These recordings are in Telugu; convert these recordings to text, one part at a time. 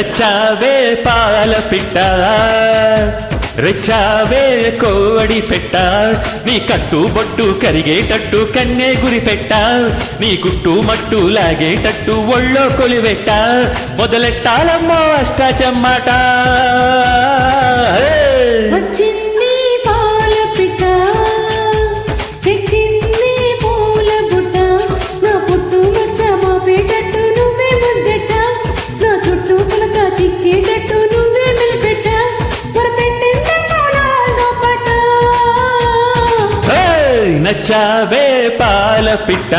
నచ్చావే పాల పిట్ట రెచ్చావే కోడి పెట్ట నీ కట్టు బొట్టు కరిగేటట్టు కన్నే గురి పెట్ట నీ గుట్టు మట్టు లాగేటట్టు ఒళ్ళో కొలివెట్ట మొదలెట్టాలమ్మో అష్టాచమ్మాట నచ్చావే పాల పిట్ట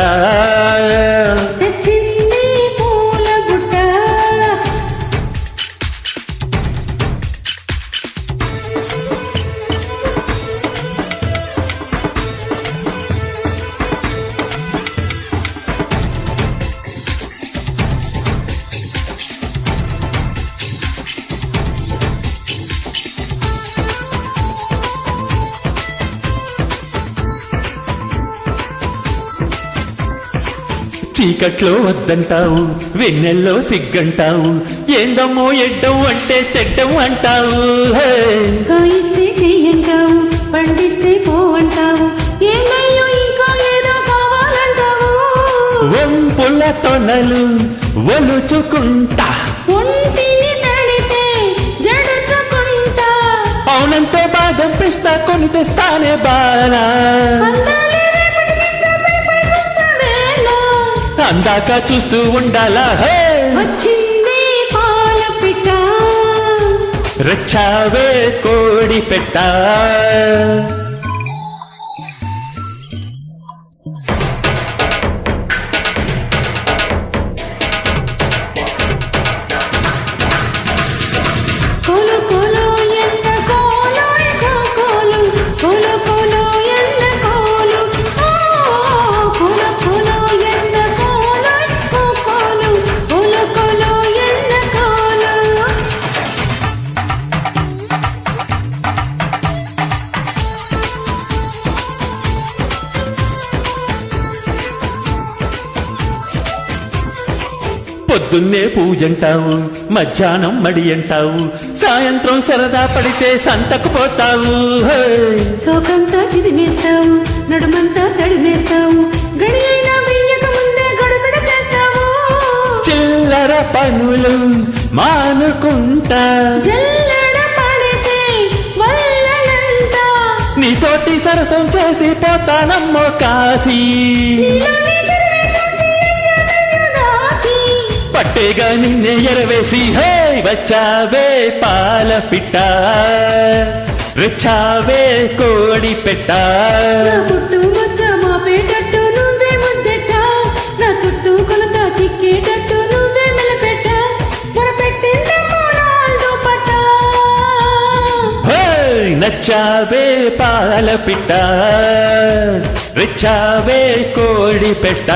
చీకట్లో వద్దంటావు వెన్నెల్లో సిగ్గంటావు ఏందమ్మో ఎడ్డం అంటే తెడ్డం అంటావు కాయిస్తే చెయ్యంటావు పండిస్తే పోవంటావు ఏమయ్యో ఇంకా ఏదో కావాలంటావు వంపుల తొనలు ఒలుచుకుంటా ఒంటిని తడితే జడుచుకుంటా అవునంటే బాధం పిస్తా కొని తెస్తానే బాలా అందాక చూస్తూ ఉండాలా వచ్చింది పాల పిట్ట రెచ్చావే కోడి పెట్ట కోలు కోలు ఎంత కోలు కోలు కోలు కోలు ఎంత కోలు కోలు కోలు ఎంత కోలు కోలు కోలు కోలు ఎంత కోలు పొద్దున్నే పూజంటావు మధ్యాహ్నం మడి అంటావు సాయంత్రం సరదా పడితే సంతకు పోతావు సోకంతా చిదిమేస్తావు నడుమంతా తడిమేస్తావు గడి అయినా వెయ్యక ముందే గడుబిడ చేస్తావు చిల్లర పనులు మానుకుంటా జల్లెడ పడితే వల్లలంట నీతోటి సరసం చేసి పోతానమ్మో కాశీ నీలోని చెరువే చూసి అయ్యో దాసి పట్టేగా నిన్నే ఎరవేసి హే వచ్చావే పాల పిట్ట రెచ్చావే కోడి పెట్ట నా పుట్టు మచ్చ మా పేటట్టు నువ్వే ముద్దెట్ట నా చుట్టూ కొలత చిక్కేటట్టు నువ్వే మెలపెట్ట మొరపెట్టిందేమో నాలుగు పట్ట హే నచ్చావే పాల పిట్ట రెచ్చావే కోడి పెట్ట